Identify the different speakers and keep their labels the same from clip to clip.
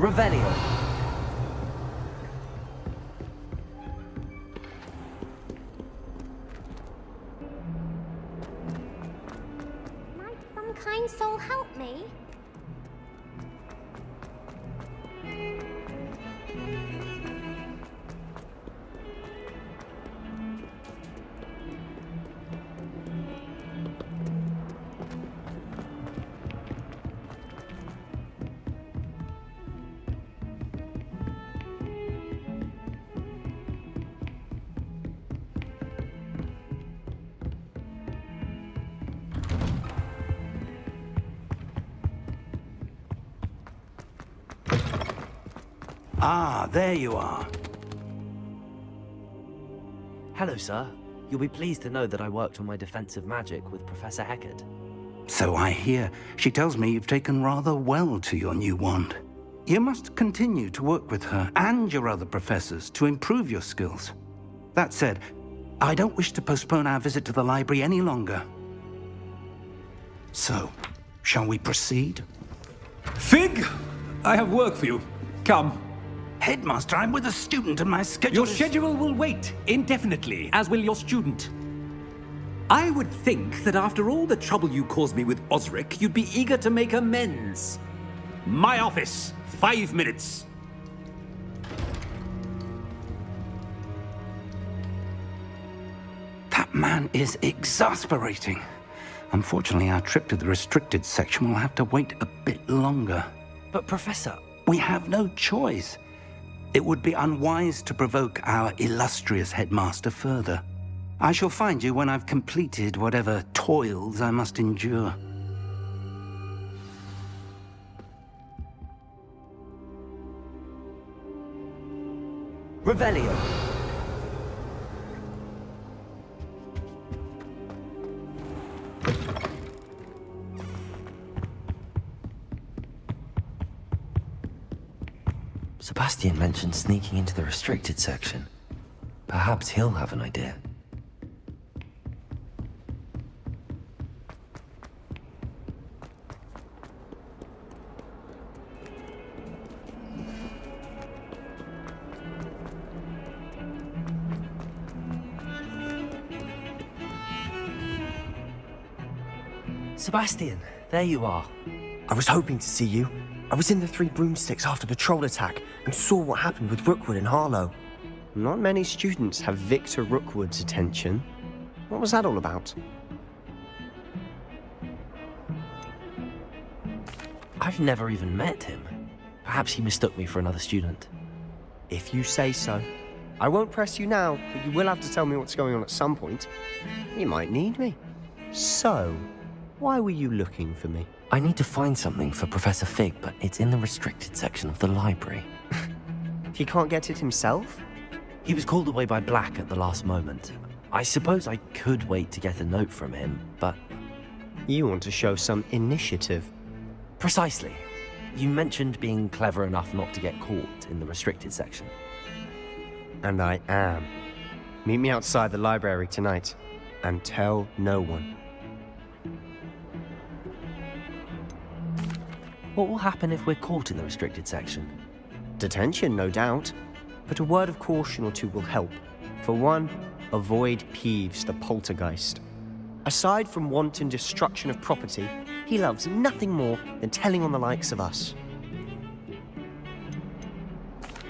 Speaker 1: Revelio.
Speaker 2: Might some kind soul help me?
Speaker 3: Ah, there you are.
Speaker 1: Hello, sir. You'll be pleased to know that I worked on my defensive magic with Professor Heckard.
Speaker 3: So I hear. She tells me you've taken rather well to your new wand. You must continue to work with her and your other professors to improve your skills. That said, I don't wish to postpone our visit to the library any longer. So, shall we proceed?
Speaker 4: Fig! I have work for you. Come.
Speaker 3: Headmaster, I'm with a student and my schedule
Speaker 4: Your schedule will wait indefinitely, as will your student. I would think that after all the trouble you caused me with Osric, you'd be eager to make amends. My office, 5 minutes.
Speaker 3: That man is exasperating. Unfortunately, our trip to the restricted section will have to wait a bit longer.
Speaker 1: But, Professor...
Speaker 3: We have no choice. It would be unwise to provoke our illustrious headmaster further. I shall find you when I've completed whatever toils I must endure.
Speaker 1: Revelio. Sebastian mentioned sneaking into the restricted section. Perhaps he'll have an idea. Sebastian, there you are.
Speaker 5: I was hoping to see you. I was in the Three Broomsticks after the troll attack and saw what happened with Rookwood and Harlow.
Speaker 6: Not many students have Victor Rookwood's attention. What was that all about?
Speaker 1: I've never even met him. Perhaps he mistook me for another student.
Speaker 6: If you say so. I won't press you now, but you will have to tell me what's going on at some point. You might need me. So, why were you looking for me?
Speaker 1: I need to find something for Professor Fig, but it's in the restricted section of the library.
Speaker 6: He can't get it himself?
Speaker 1: He was called away by Black at the last moment. I suppose I could wait to get a note from him, but...
Speaker 6: You want to show some initiative.
Speaker 1: Precisely. You mentioned being clever enough not to get caught in the restricted section.
Speaker 6: And I am. Meet me outside the library tonight, and tell no one.
Speaker 1: What will happen if we're caught in the restricted section?
Speaker 6: Detention, no doubt. But a word of caution or two will help. For one, avoid Peeves, the poltergeist. Aside from wanton destruction of property, he loves nothing more than telling on the likes of us.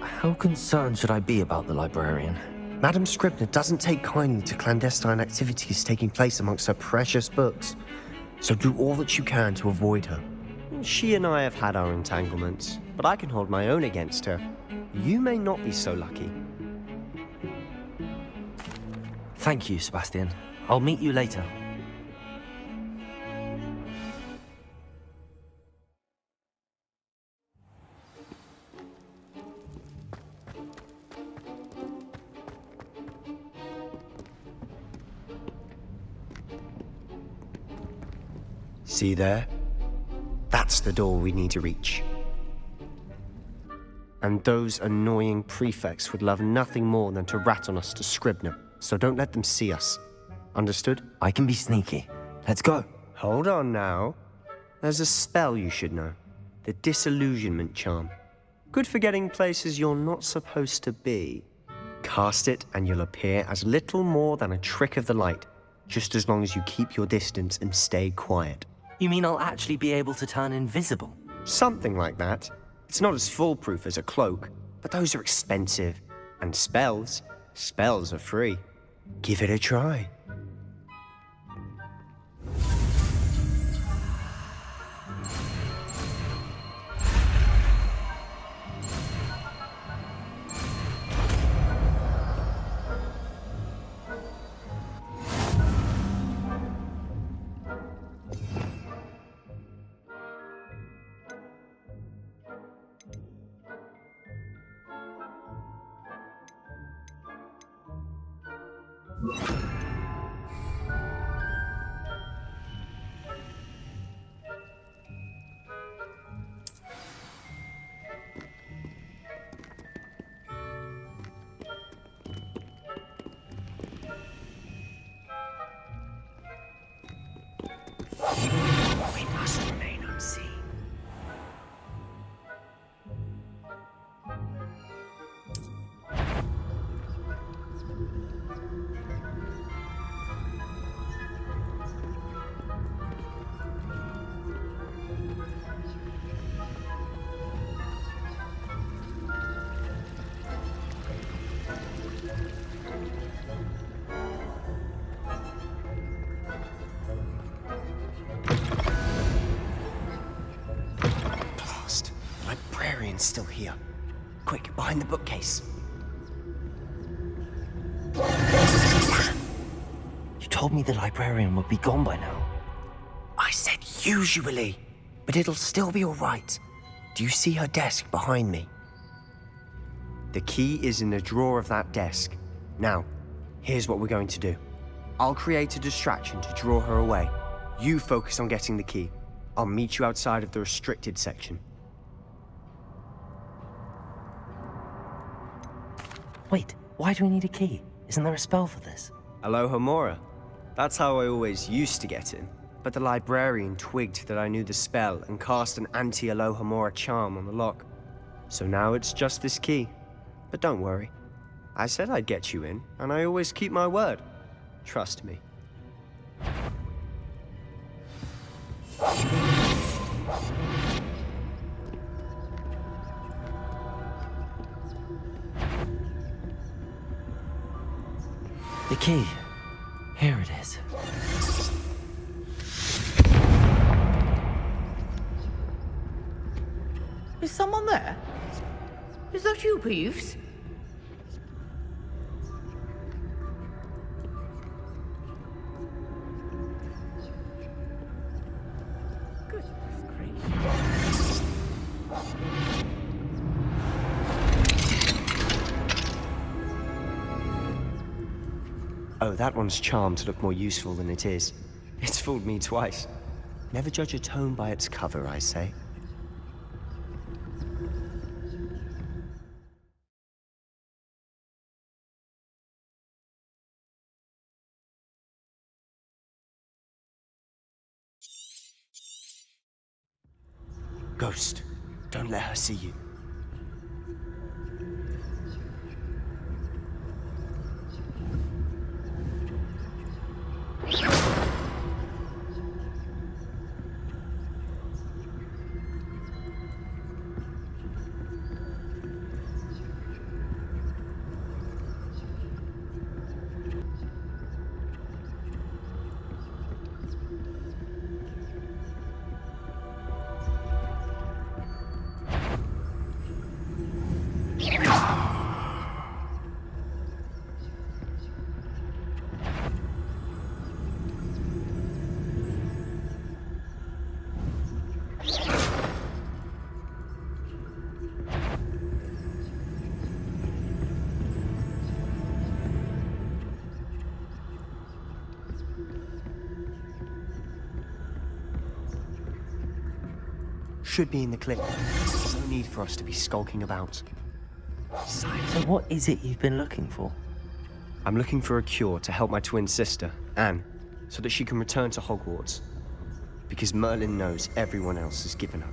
Speaker 1: How concerned should I be about the librarian?
Speaker 5: Madam Scribner doesn't take kindly to clandestine activities taking place amongst her precious books, so do all that you can to avoid her.
Speaker 6: She and I have had our entanglements, but I can hold my own against her. You may not be so lucky.
Speaker 1: Thank you, Sebastian. I'll meet you later.
Speaker 6: See there? That's the door we need to reach. And those annoying prefects would love nothing more than to rat on us to Scribner, so don't let them see us. Understood?
Speaker 1: I can be sneaky. Let's go.
Speaker 6: Hold on now. There's a spell you should know. The Disillusionment charm. Good for getting places you're not supposed to be. Cast it and you'll appear as little more than a trick of the light, just as long as you keep your distance and stay quiet.
Speaker 1: You mean I'll actually be able to turn invisible?
Speaker 6: Something like that. It's not as foolproof as a cloak, but those are expensive. And spells are free. Give it a try.
Speaker 1: We must remain unseen.
Speaker 6: Librarian's still here. Quick, behind the bookcase.
Speaker 1: You told me the librarian would be gone by now.
Speaker 6: I said usually, but it'll still be all right. Do you see her desk behind me? The key is in the drawer of that desk. Now, here's what we're going to do. I'll create a distraction to draw her away. You focus on getting the key. I'll meet you outside of the restricted section.
Speaker 1: Wait, why do we need a key? Isn't there a spell for this?
Speaker 6: Alohomora. That's how I always used to get in. But the librarian twigged that I knew the spell and cast an anti-Alohomora charm on the lock. So now it's just this key. But don't worry. I said I'd get you in, and I always keep my word. Trust me.
Speaker 1: The key. Here it is.
Speaker 7: Is someone there? Is that you, Peeves?
Speaker 6: Oh, that one's charmed to look more useful than it is. It's fooled me twice. Never judge a tome by its cover, I say. Ghost, don't let her see you. Should be in the clip. No need for us to be skulking about.
Speaker 1: So what is it you've been looking for?
Speaker 6: I'm looking for a cure to help my twin sister, Anne, so that she can return to Hogwarts. Because Merlin knows everyone else has given up.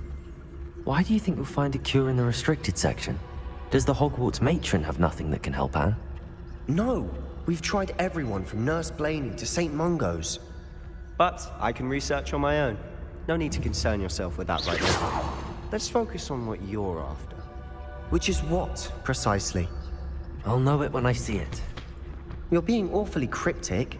Speaker 1: Why do you think you'll find a cure in the restricted section? Does the Hogwarts matron have nothing that can help Anne?
Speaker 6: No, we've tried everyone from Nurse Blaney to St. Mungo's. But I can research on my own. No need to concern yourself with that right now. Let's focus on what you're after. Which is what, precisely?
Speaker 1: I'll know it when I see it.
Speaker 6: You're being awfully cryptic.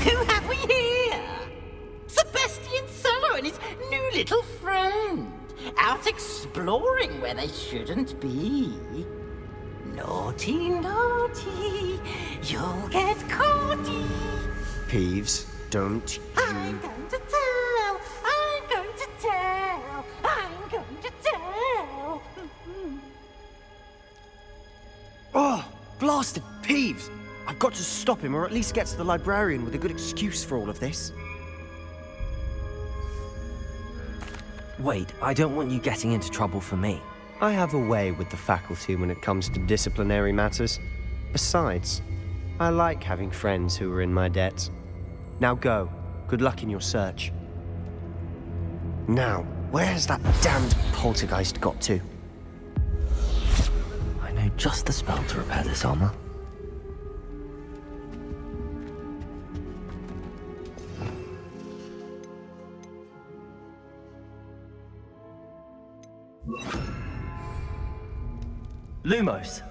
Speaker 7: Who have we here? Sebastian Solo and his new little friend. Out exploring where they shouldn't be. Naughty, naughty. You'll get caughty.
Speaker 6: Peeves, don't you...
Speaker 7: I'm going to tell. I'm going to tell. I'm going to tell.
Speaker 6: Oh, blasted Peeves! I've got to stop him, or at least get to the librarian with a good excuse for all of this.
Speaker 1: Wait, I don't want you getting into trouble for me.
Speaker 6: I have a way with the faculty when it comes to disciplinary matters. Besides, I like having friends who are in my debt. Now go. Good luck in your search. Now, where has that damned poltergeist got to?
Speaker 1: I know just the spell to repair this armor. Lumos.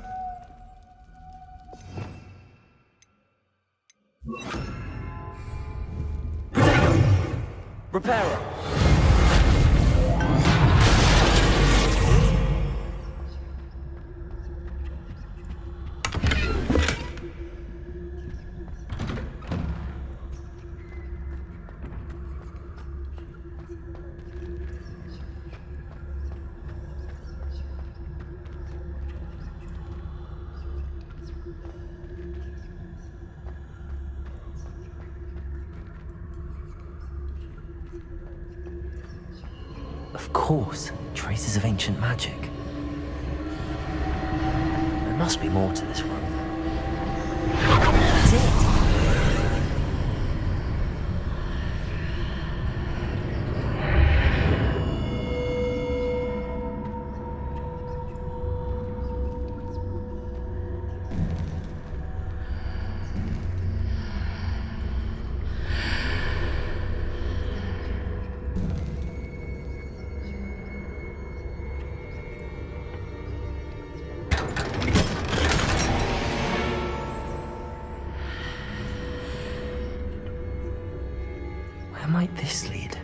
Speaker 1: Protego. Reparo. Of course, traces of ancient magic. There must be more to this room. That's it! Where might this lead?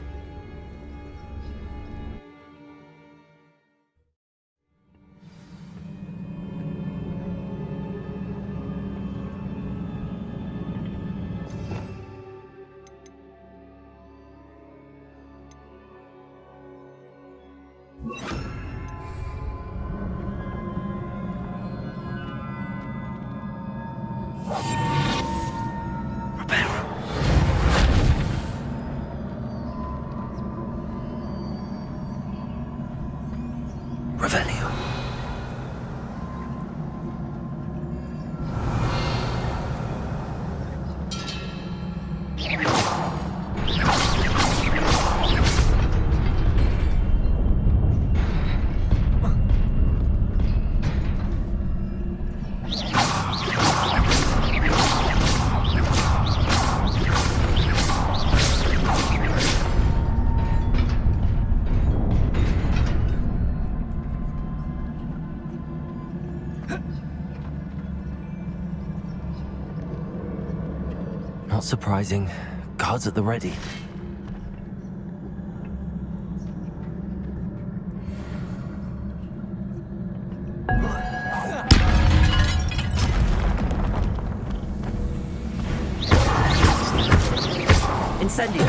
Speaker 1: Revelio. Not surprising. Guards at the ready. Incendio.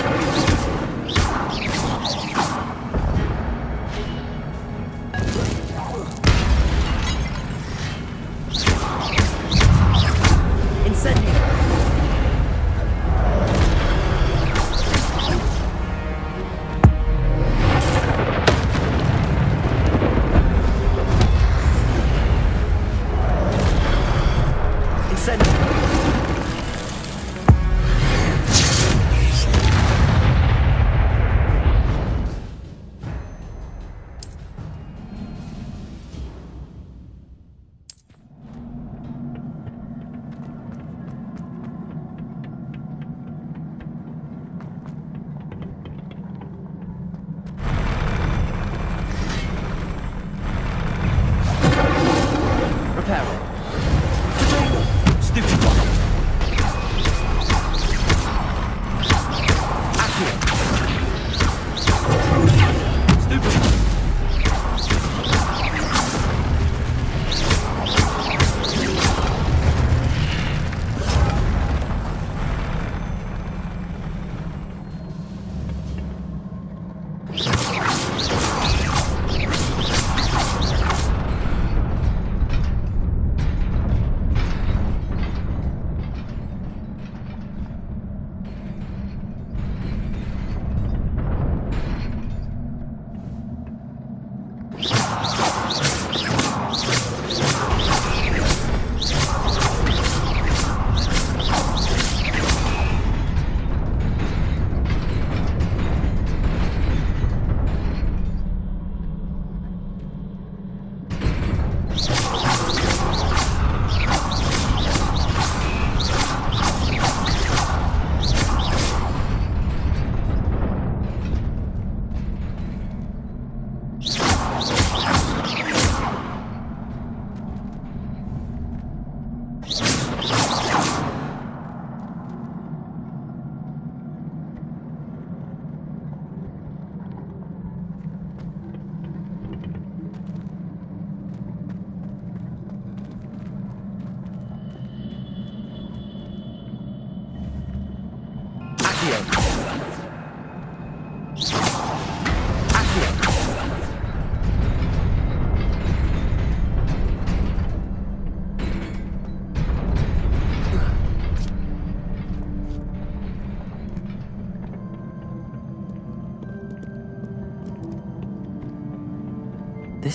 Speaker 1: This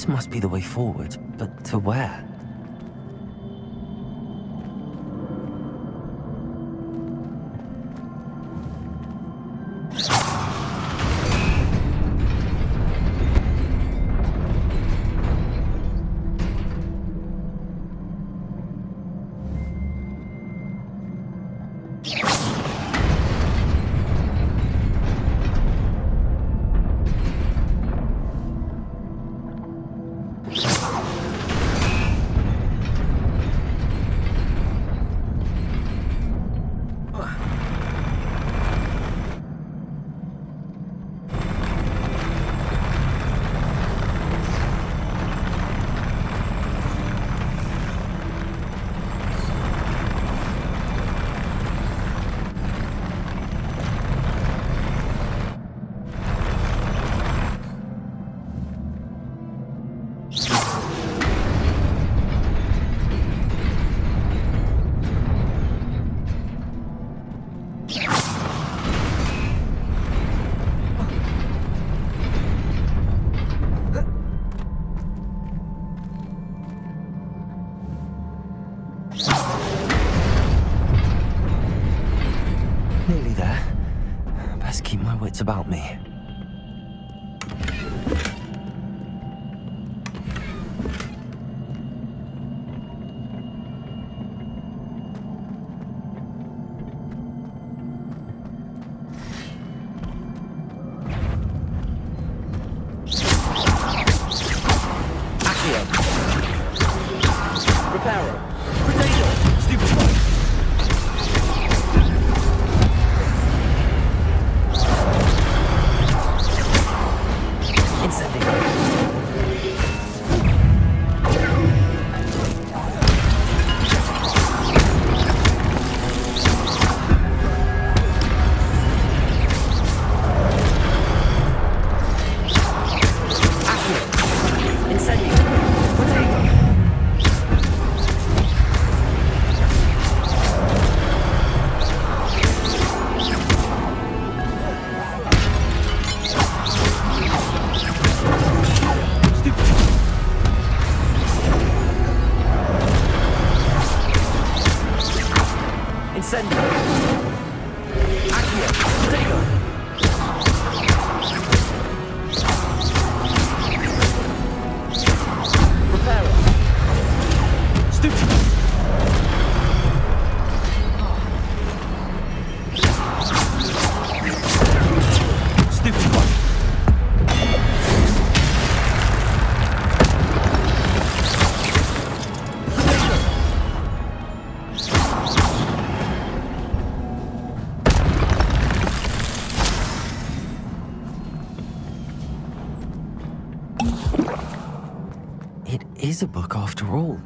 Speaker 1: must be the way forward, but to where? Nearly there. Best keep my wits about me. It is a book after all.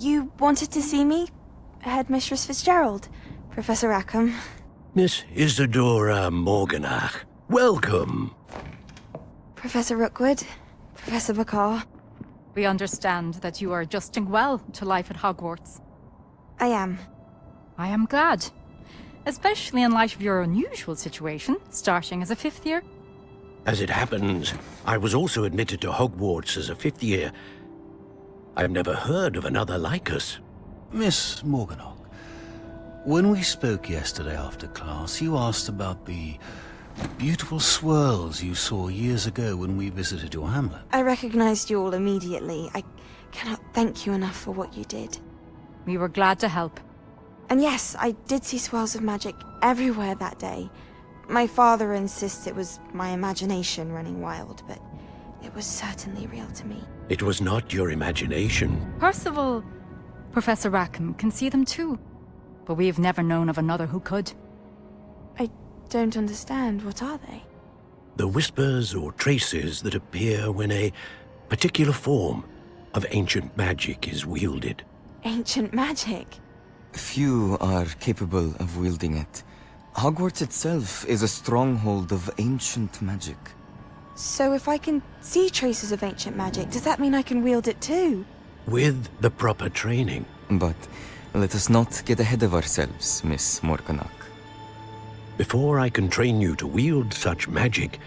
Speaker 8: You wanted to see me? Headmistress Fitzgerald, Professor Rackham.
Speaker 9: Miss Isadora Morganach, welcome.
Speaker 8: Professor Rookwood, Professor Bakar.
Speaker 10: We understand that you are adjusting well to life at Hogwarts.
Speaker 8: I am.
Speaker 10: I am glad. Especially in light of your unusual situation, starting as a 5th year.
Speaker 9: As it happens, I was also admitted to Hogwarts as a 5th year. I've never heard of another like us.
Speaker 11: Miss Morganach, when we spoke yesterday after class, you asked about the beautiful swirls you saw years ago when we visited your hamlet.
Speaker 8: I recognized you all immediately. I cannot thank you enough for what you did.
Speaker 10: We were glad to help.
Speaker 8: And yes, I did see swirls of magic everywhere that day. My father insists it was my imagination running wild, but it was certainly real to me.
Speaker 9: It was not your imagination.
Speaker 10: Percival, Professor Rackham can see them too. But we've never known of another who could.
Speaker 8: I don't understand. What are they?
Speaker 9: The whispers or traces that appear when a particular form of ancient magic is wielded.
Speaker 8: Ancient magic?
Speaker 12: Few are capable of wielding it. Hogwarts itself is a stronghold of ancient magic.
Speaker 8: So if I can see traces of ancient magic, does that mean I can wield it too?
Speaker 9: With the proper training.
Speaker 12: But let us not get ahead of ourselves, Miss Morganach.
Speaker 9: Before I can train you to wield such magic,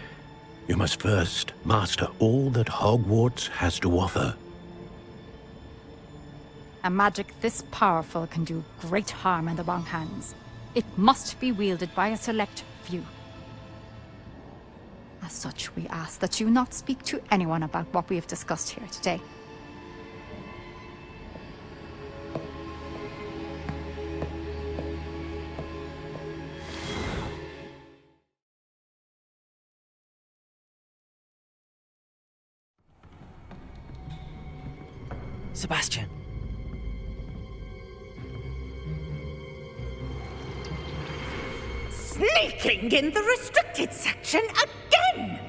Speaker 9: you must first master all that Hogwarts has to offer.
Speaker 10: A magic this powerful can do great harm in the wrong hands. It must be wielded by a select few. As such, we ask that you not speak to anyone about what we have discussed here today.
Speaker 1: Sebastian.
Speaker 7: Sneaking in the restricted section again!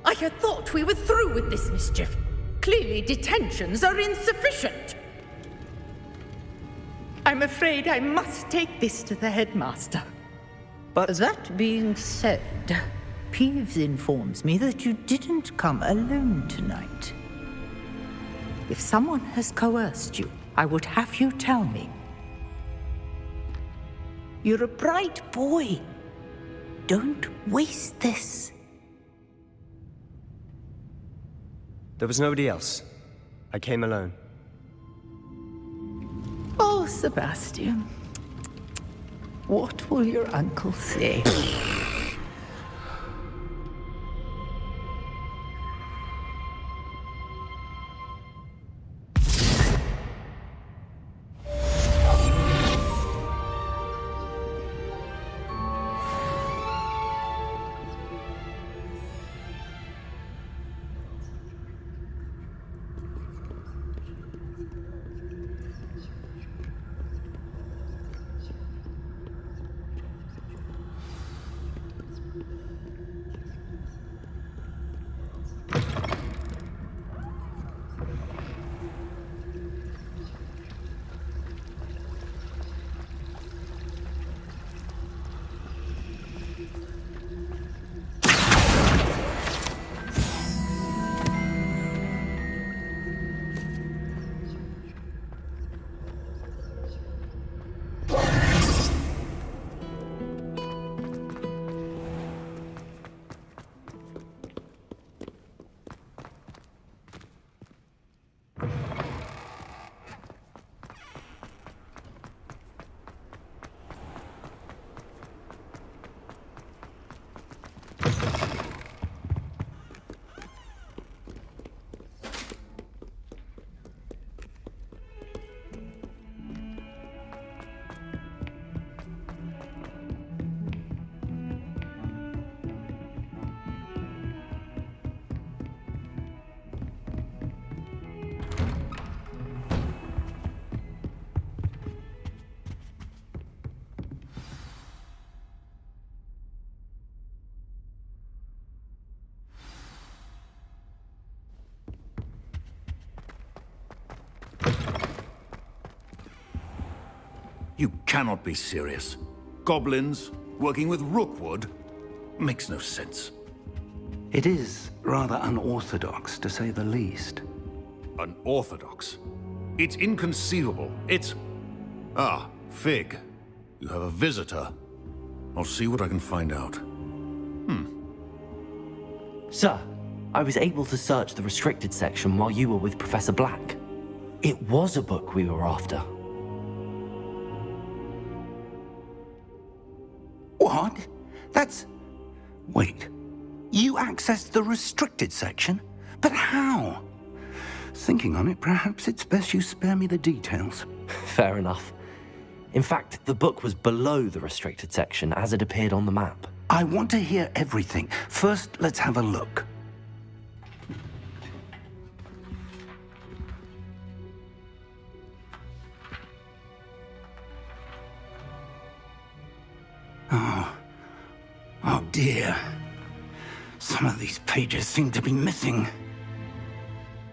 Speaker 7: I had thought we were through with this mischief. Clearly detentions are insufficient. I'm afraid I must take this to the headmaster.
Speaker 13: But that being said, Peeves informs me that you didn't come alone tonight. If someone has coerced you, I would have you tell me. You're a bright boy. Don't waste this.
Speaker 6: There was nobody else. I came alone.
Speaker 13: Oh, Sebastian. What will your uncle say?
Speaker 11: You cannot be serious. Goblins working with Rookwood? Makes no sense.
Speaker 3: It is rather unorthodox, to say the least.
Speaker 11: Unorthodox? It's inconceivable. It's... Ah, Fig. You have a visitor. I'll see what I can find out.
Speaker 1: Sir, I was able to search the restricted section while you were with Professor Black. It was a book we were after.
Speaker 3: What? That's... Wait. You accessed the restricted section? But how? Thinking on it, perhaps it's best you spare me the details.
Speaker 1: Fair enough. In fact, the book was below the restricted section as it appeared on the map.
Speaker 3: I want to hear everything. First, let's have a look. Oh dear. Some of these pages seem to be missing.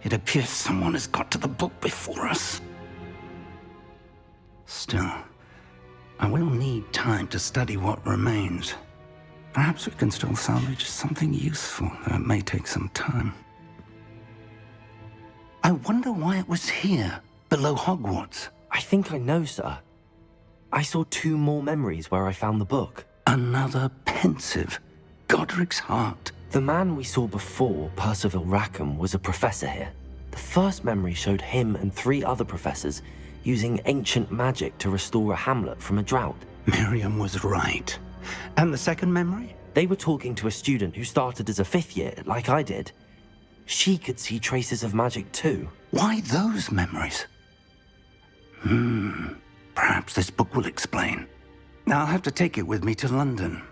Speaker 3: It appears someone has got to the book before us. Still, I will need time to study what remains. Perhaps we can still salvage something useful, though it may take some time. I wonder why it was here, below Hogwarts.
Speaker 1: I think I know, sir. I saw 2 more memories where I found the book.
Speaker 3: Another pensive. Godric's heart.
Speaker 1: The man we saw before, Percival Rackham, was a professor here. The first memory showed him and 3 other professors using ancient magic to restore a hamlet from a drought.
Speaker 3: Miriam was right. And the second memory?
Speaker 1: They were talking to a student who started as a 5th year, like I did. She could see traces of magic too.
Speaker 3: Why those memories? Perhaps this book will explain. Now I'll have to take it with me to London.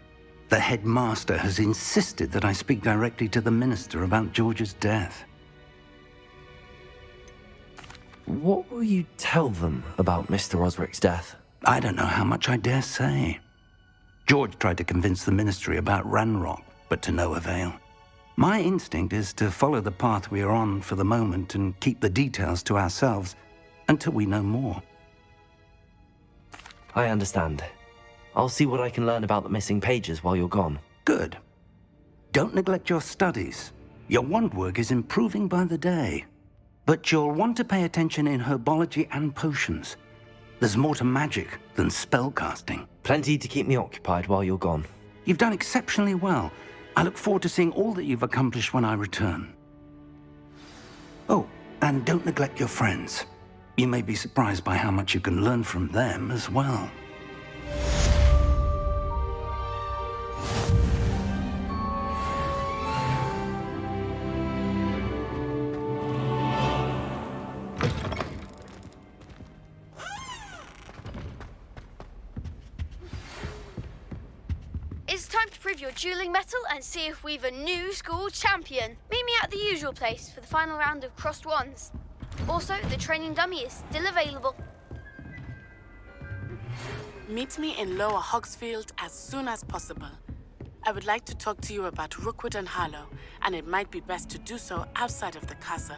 Speaker 3: The headmaster has insisted that I speak directly to the minister about George's death.
Speaker 1: What will you tell them about Mr. Osric's death?
Speaker 3: I don't know how much I dare say. George tried to convince the ministry about Ranrock, but to no avail. My instinct is to follow the path we are on for the moment and keep the details to ourselves until we know more.
Speaker 1: I understand. I'll see what I can learn about the missing pages while you're gone.
Speaker 3: Good. Don't neglect your studies. Your wand work is improving by the day. But you'll want to pay attention in herbology and potions. There's more to magic than spellcasting.
Speaker 1: Plenty to keep me occupied while you're gone.
Speaker 3: You've done exceptionally well. I look forward to seeing all that you've accomplished when I return. Oh, and don't neglect your friends. You may be surprised by how much you can learn from them as well.
Speaker 14: It's time to prove your dueling mettle and see if we've a new school champion. Meet me at the usual place for the final round of crossed wands. Also, the training dummy is still available.
Speaker 15: Meet me in Lower Hogsfield as soon as possible. I would like to talk to you about Rookwood and Harlow, and it might be best to do so outside of the castle.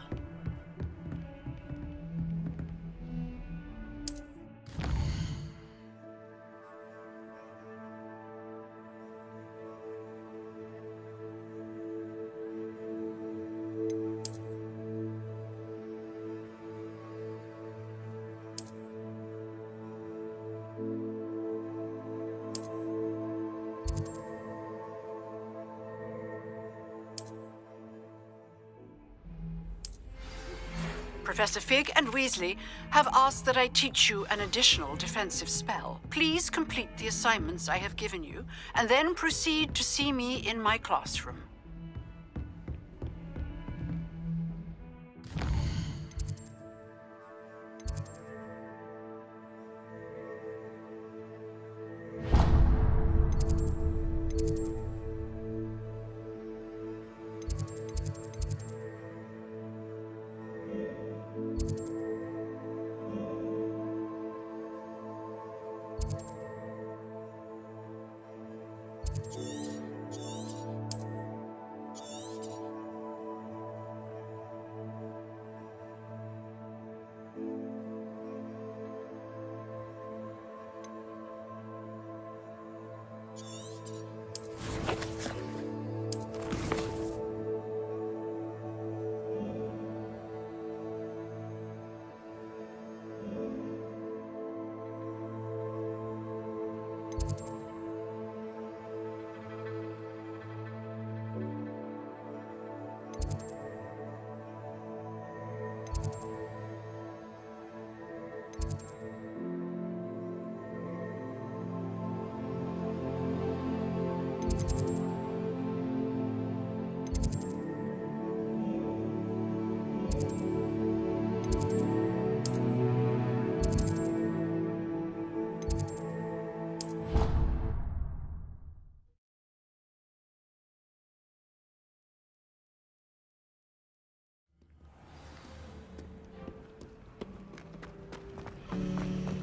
Speaker 16: Professor Fig and Weasley have asked that I teach you an additional defensive spell. Please complete the assignments I have given you, and then proceed to see me in my classroom.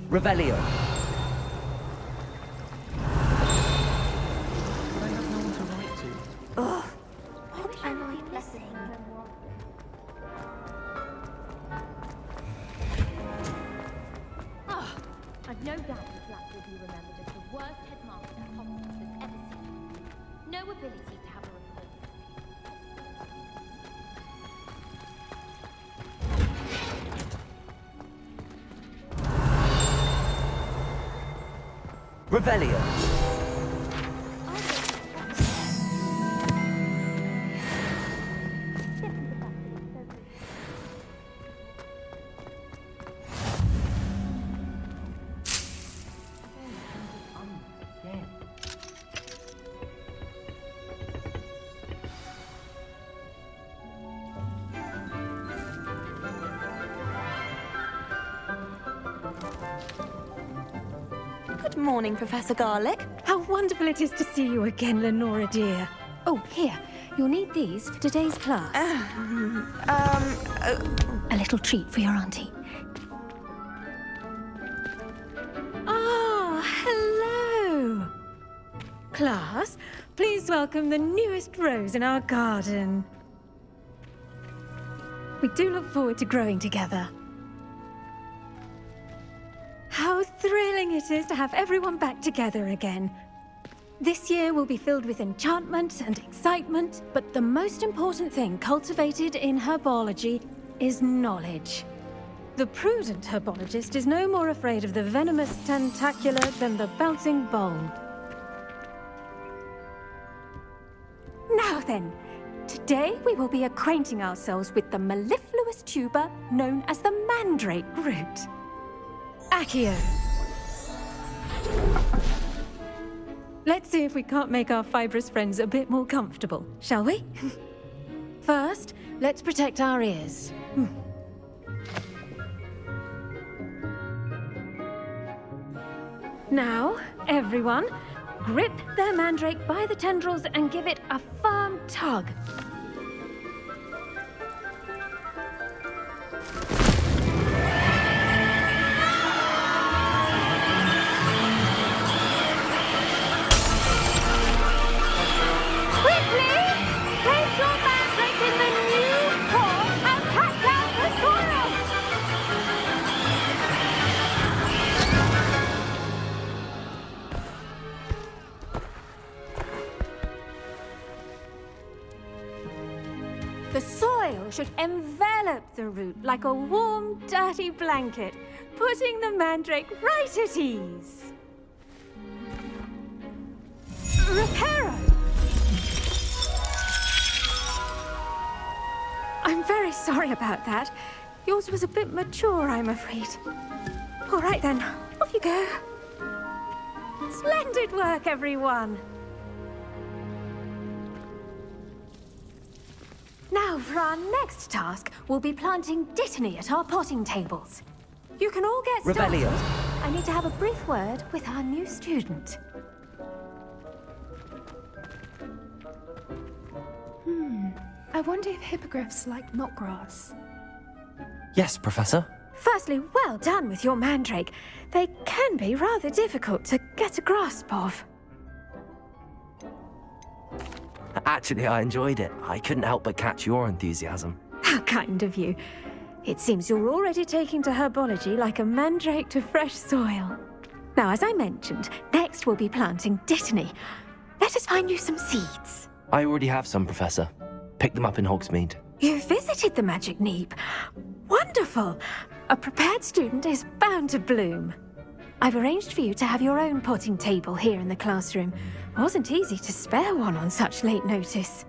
Speaker 1: Revelio.
Speaker 2: Ugh. What am I missing?
Speaker 10: I've no doubt that Black will be remembered as the worst headmaster Hogwarts has ever seen. No ability to have a rapport with people.
Speaker 1: Revelio.
Speaker 17: Good morning, Professor Garlick.
Speaker 18: How wonderful it is to see you again, Lenora dear. Oh, here. You'll need these for today's class. A little treat for your auntie. Ah, hello. Class, please welcome the newest rose in our garden. We do look forward to growing together. How thrilling it is to have everyone back together again. This year will be filled with enchantment and excitement, but the most important thing cultivated in herbology is knowledge. The prudent herbologist is no more afraid of the venomous tentacular than the bouncing bulb. Now then, today we will be acquainting ourselves with the mellifluous tuber known as the Mandrake root. Accio. Let's see if we can't make our fibrous friends a bit more comfortable, shall we? First, let's protect our ears. Now, everyone, grip their mandrake by the tendrils and give it a firm tug. The soil should envelop the root like a warm, dirty blanket, putting the mandrake right at ease. Reparo! I'm very sorry about that. Yours was a bit mature, I'm afraid. All right then, off you go. Splendid work, everyone. Now, for our next task, we'll be planting Dittany at our potting tables. You can all get started.
Speaker 1: Revelio.
Speaker 18: I need to have a brief word with our new student.
Speaker 19: I wonder if hippogriffs like knotgrass.
Speaker 1: Yes, Professor.
Speaker 18: Firstly, well done with your mandrake. They can be rather difficult to get a grasp of.
Speaker 1: Actually, I enjoyed it. I couldn't help but catch your enthusiasm.
Speaker 18: How kind of you. It seems you're already taking to herbology like a mandrake to fresh soil. Now, as I mentioned, next we'll be planting Dittany. Let us find you some seeds.
Speaker 1: I already have some, Professor. Picked them up in Hogsmeade.
Speaker 18: You visited the Magic Neep. Wonderful! A prepared student is bound to bloom. I've arranged for you to have your own potting table here in the classroom. Wasn't easy to spare one on such late notice.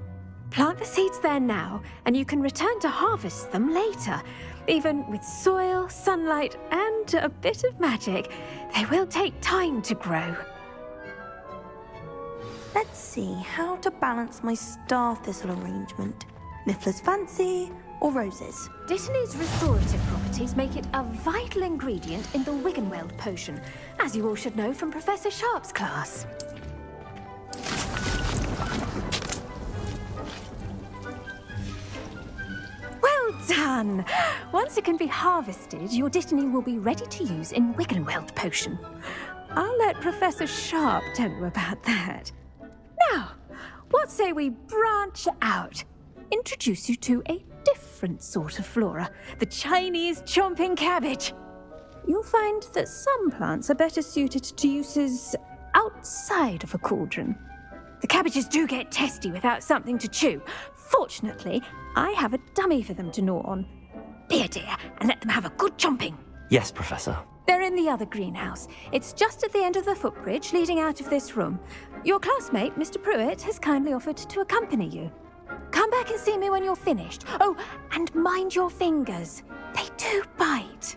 Speaker 18: Plant the seeds there now, and you can return to harvest them later. Even with soil, sunlight, and a bit of magic, they will take time to grow.
Speaker 8: Let's see how to balance my star thistle arrangement. Niffler's fancy or roses?
Speaker 18: Dittany's restorative properties make it a vital ingredient in the Wiggenweld potion, as you all should know from Professor Sharp's class. Well done! Once it can be harvested, your Dittany will be ready to use in Wiggenweld potion. I'll let Professor Sharp tell you about that. Now, what say we branch out? Introduce you to a different sort of flora, the Chinese chomping cabbage. You'll find that some plants are better suited to uses outside of a cauldron. The cabbages do get testy without something to chew. Fortunately, I have a dummy for them to gnaw on. Be a dear and let them have a good chomping.
Speaker 1: Yes, Professor.
Speaker 18: They're in the other greenhouse. It's just at the end of the footbridge leading out of this room. Your classmate, Mr. Pruitt, has kindly offered to accompany you. Come back and see me when you're finished. Oh, and mind your fingers. They do bite.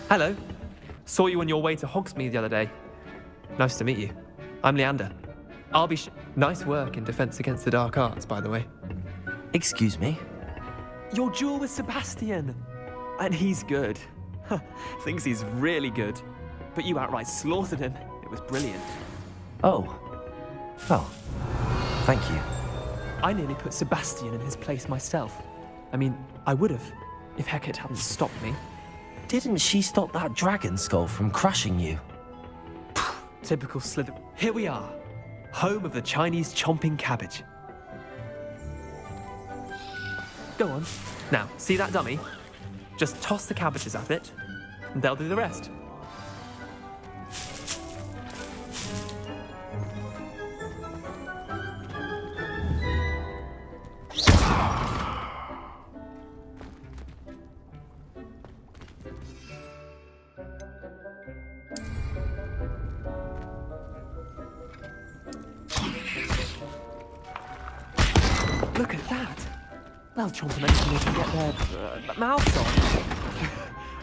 Speaker 20: Hello. Saw you on your way to Hogsmeade the other day. Nice to meet you. I'm Leander. I'll be Nice work in Defense Against the Dark Arts, by the way.
Speaker 1: Excuse me?
Speaker 20: Your duel with Sebastian. And he's good. Thinks he's really good. But you outright slaughtered him. It was brilliant.
Speaker 1: Oh. Well, thank you.
Speaker 20: I nearly put Sebastian in his place myself. I mean, I would have, if Hecate hadn't stopped me.
Speaker 1: Didn't she stop that dragon skull from crushing you?
Speaker 20: Typical Slither. Here we are. Home of the Chinese chomping cabbage. Go on. Now, see that dummy? Just toss the cabbages at it, and they'll do the rest. Look at that! They'll chomp on anything they can get their mouths on.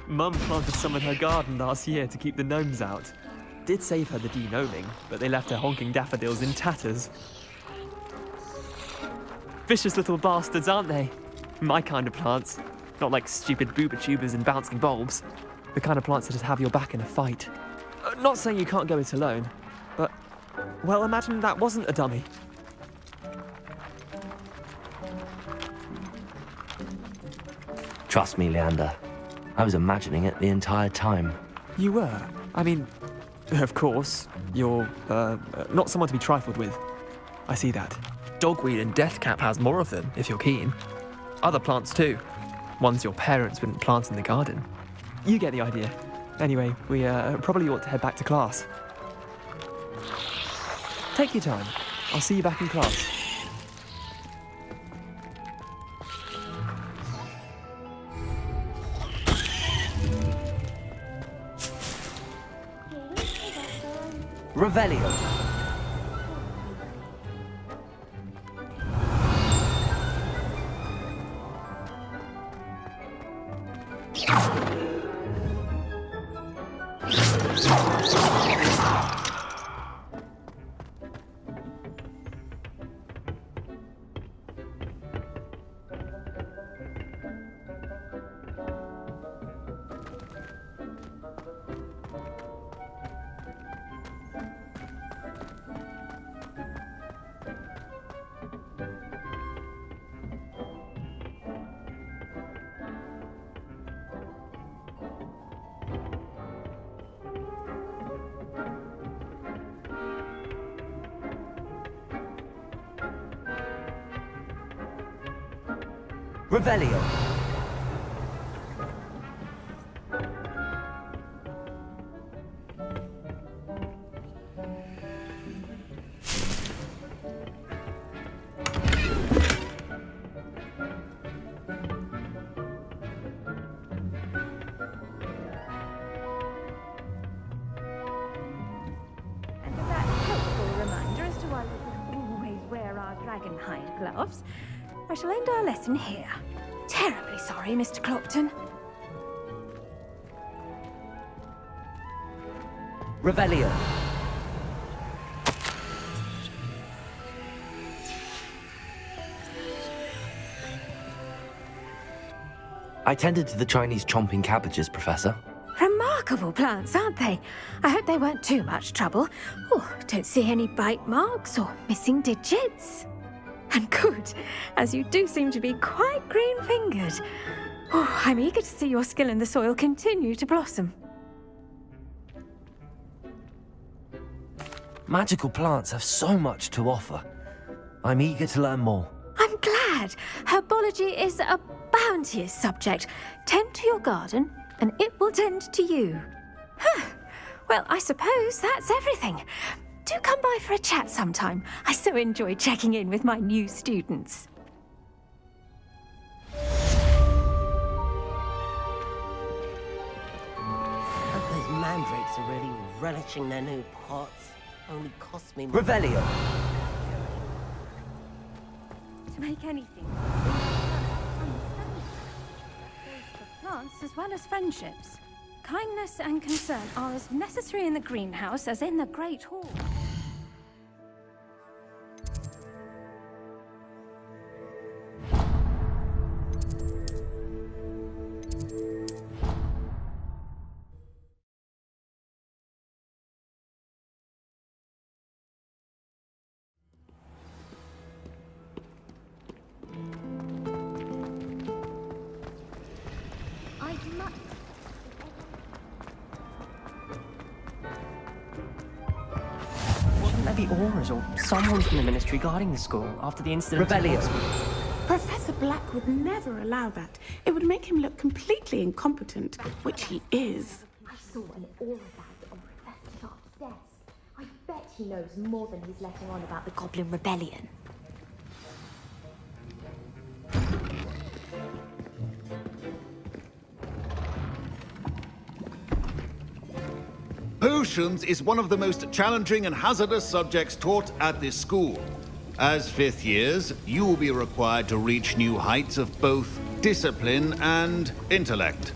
Speaker 20: Mum planted some in her garden last year to keep the gnomes out. Did save her the de-gnoming, but they left her honking daffodils in tatters. Vicious little bastards, aren't they? My kind of plants. Not like stupid booba tubers and bouncing bulbs. The kind of plants that'd have your back in a fight. Not saying you can't go it alone, but, well, imagine that wasn't a dummy.
Speaker 1: Trust me, Leander. I was imagining it the entire time.
Speaker 20: You were? I mean, of course, you're, not someone to be trifled with. I see that. Dogweed and deathcap has more of them, if you're keen. Other plants too. Ones your parents wouldn't plant in the garden. You get the idea. Anyway, we probably ought to head back to class. Take your time. I'll see you back in class.
Speaker 1: Revelio. Revelio.
Speaker 18: And that helpful reminder as to why we always wear our gloves. I shall end our lesson here. Terribly sorry, Mr. Clopton.
Speaker 6: Revelio.
Speaker 1: I tended to the Chinese chomping cabbages, Professor.
Speaker 18: Remarkable plants, aren't they? I hope they weren't too much trouble. Oh, don't see any bite marks or missing digits. And good, as you do seem to be quite green-fingered. Oh, I'm eager to see your skill in the soil continue to blossom.
Speaker 1: Magical plants have so much to offer. I'm eager to learn more.
Speaker 18: I'm glad. Herbology is a bounteous subject. Tend to your garden, and it will tend to you. Huh. Well, I suppose that's everything. Do come by for a chat sometime. I so enjoy checking in with my new students.
Speaker 21: Those mandrakes are really relishing their new pots. Only cost me...
Speaker 6: Revelio.
Speaker 18: To make anything. For plants as well as friendships. Kindness and concern are as necessary in the greenhouse as in the Great Hall.
Speaker 6: Shouldn't there be auras or someone from the ministry guarding the school after the incident? Revelio.
Speaker 15: Professor Black would never allow that. It would make him look completely incompetent, which he is.
Speaker 10: I saw an aura bag on Professor Sharp's desk. I bet he knows more than he's letting on about the Goblin Rebellion.
Speaker 22: Potions is one of the most challenging and hazardous subjects taught at this school. As fifth years, you will be required to reach new heights of both discipline and intellect.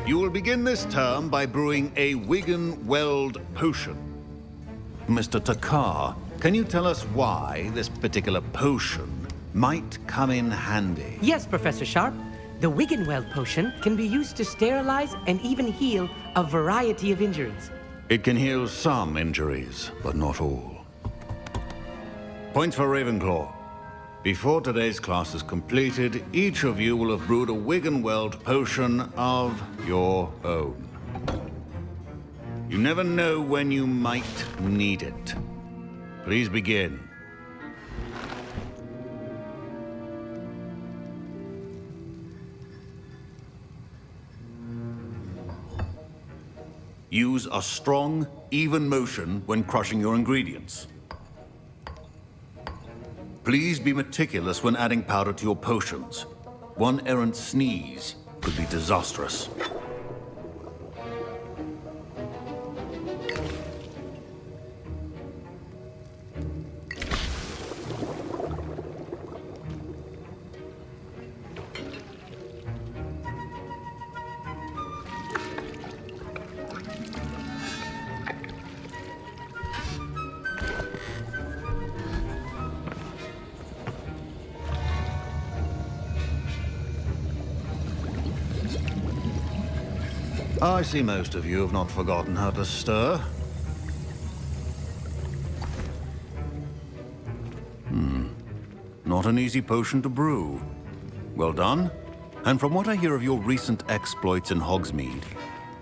Speaker 22: You will begin this term by brewing a Wigan-Weld potion. Mr. Takar, can you tell us why this particular potion might come in handy?
Speaker 23: Yes, Professor Sharp. The Wigan-Weld potion can be used to sterilize and even heal a variety of injuries.
Speaker 22: It can heal some injuries, but not all. Points for Ravenclaw. Before today's class is completed, each of you will have brewed a Wigan-Weld potion of your own. You never know when you might need it. Please begin. Use a strong, even motion when crushing your ingredients. Please be meticulous when adding powder to your potions. One errant sneeze could be disastrous. I see most of you have not forgotten how to stir. Not an easy potion to brew. Well done. And from what I hear of your recent exploits in Hogsmeade,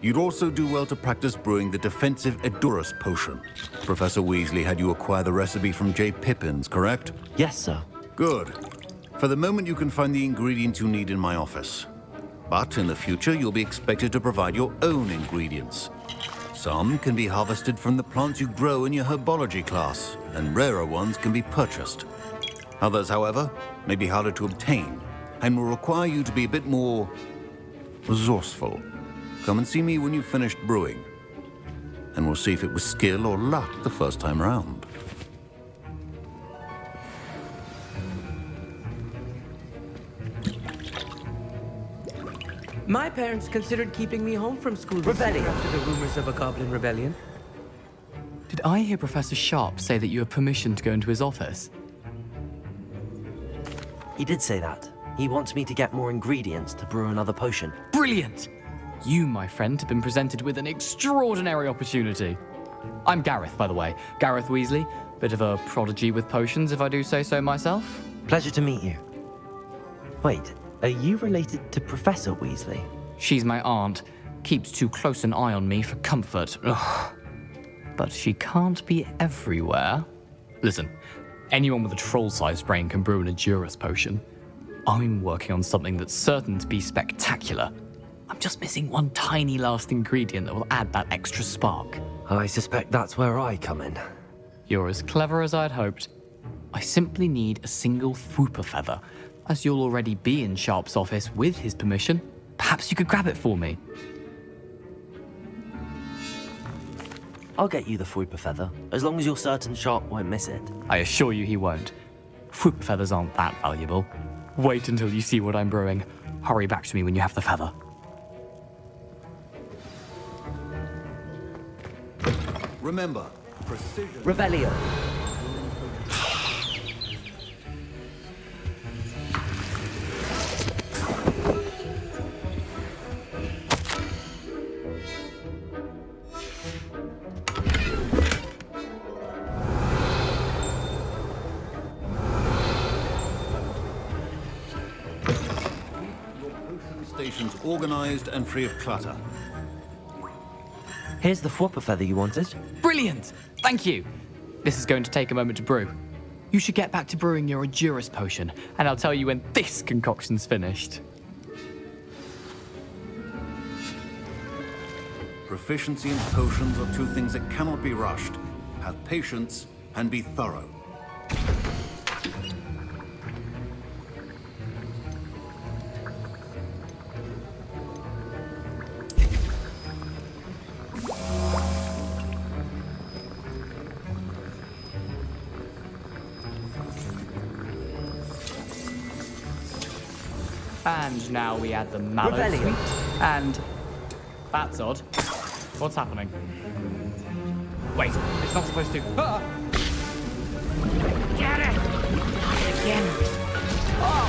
Speaker 22: you'd also do well to practice brewing the defensive Edurus potion. Professor Weasley had you acquire the recipe from J. Pippins, correct?
Speaker 1: Yes, sir.
Speaker 22: Good. For the moment, you can find the ingredients you need in my office. But in the future, you'll be expected to provide your own ingredients. Some can be harvested from the plants you grow in your herbology class, and rarer ones can be purchased. Others, however, may be harder to obtain, and will require you to be a bit more resourceful. Come and see me when you've finished brewing, and we'll see if it was skill or luck the first time around.
Speaker 23: My parents considered keeping me home from school this year after the rumors of a goblin rebellion.
Speaker 4: Did I hear Professor Sharp say that you have permission to go into his office?
Speaker 1: He did say that. He wants me to get more ingredients to brew another potion.
Speaker 4: Brilliant! You, my friend, have been presented with an extraordinary opportunity. I'm Gareth, by the way. Gareth Weasley. Bit of a prodigy with potions, if I do say so myself.
Speaker 1: Pleasure to meet you. Wait, are you related to Professor Weasley?
Speaker 4: She's my aunt. Keeps too close an eye on me for comfort. Ugh. But she can't be everywhere. Listen, anyone with a troll-sized brain can brew an Edurus potion. I'm working on something that's certain to be spectacular. I'm just missing one tiny last ingredient that will add that extra spark.
Speaker 1: I suspect that's where I come in.
Speaker 4: You're as clever as I'd hoped. I simply need a single Thwooper feather. As you'll already be in Sharp's office with his permission, perhaps you could grab it for me.
Speaker 1: I'll get you the Thwooper feather, as long as you're certain Sharp won't miss it.
Speaker 4: I assure you he won't. Thwooper feathers aren't that valuable. Wait until you see what I'm brewing. Hurry back to me when you have the feather.
Speaker 22: Remember, precision.
Speaker 23: Revelio.
Speaker 22: Stations organized and free of clutter.
Speaker 1: Here's the Thwooper feather you wanted.
Speaker 4: Brilliant! Thank you! This is going to take a moment to brew. You should get back to brewing your Edurus potion, and I'll tell you when this concoction's finished.
Speaker 22: Proficiency in potions are two things that cannot be rushed. Have patience and be thorough.
Speaker 4: And now we add the mallow
Speaker 23: Revelio.
Speaker 4: sweet, and... That's odd. What's happening? Wait, it's not supposed to... Ah!
Speaker 23: Get it! Again.
Speaker 4: Oh!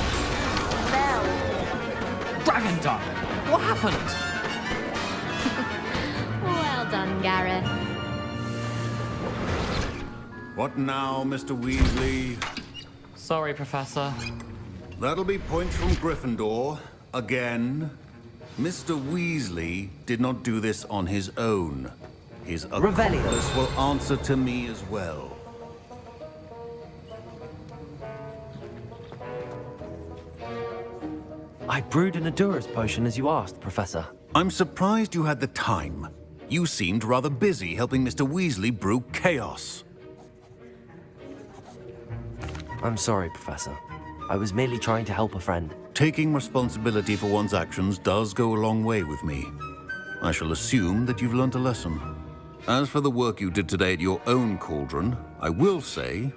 Speaker 4: Dragon Duck! What happened?
Speaker 10: Well done, Gareth.
Speaker 22: What now, Mr. Weasley?
Speaker 4: Sorry, Professor.
Speaker 22: That'll be points from Gryffindor. Again. Mr. Weasley did not do this on his own. His accomplice will answer to me as well.
Speaker 1: I brewed an Edurus potion as you asked, Professor.
Speaker 22: I'm surprised you had the time. You seemed rather busy helping Mr. Weasley brew chaos.
Speaker 1: I'm sorry, Professor. I was merely trying to help a friend.
Speaker 22: Taking responsibility for one's actions does go a long way with me. I shall assume that you've learnt a lesson. As for the work you did today at your own cauldron, I will say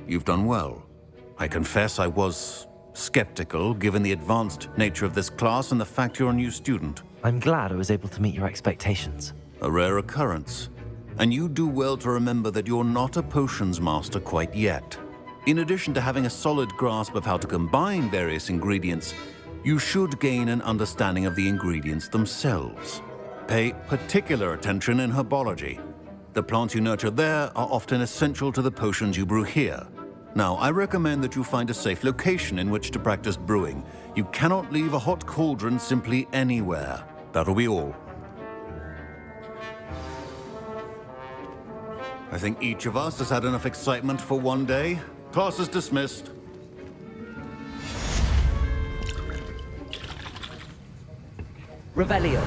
Speaker 22: you've done well. I confess I was skeptical, given the advanced nature of this class and the fact you're a new student.
Speaker 1: I'm glad I was able to meet your expectations.
Speaker 22: A rare occurrence. And you do well to remember that you're not a potions master quite yet. In addition to having a solid grasp of how to combine various ingredients, you should gain an understanding of the ingredients themselves. Pay particular attention in herbology. The plants you nurture there are often essential to the potions you brew here. Now, I recommend that you find a safe location in which to practice brewing. You cannot leave a hot cauldron simply anywhere. That'll be all. I think each of us has had enough excitement for one day. Class is dismissed.
Speaker 23: Revelio.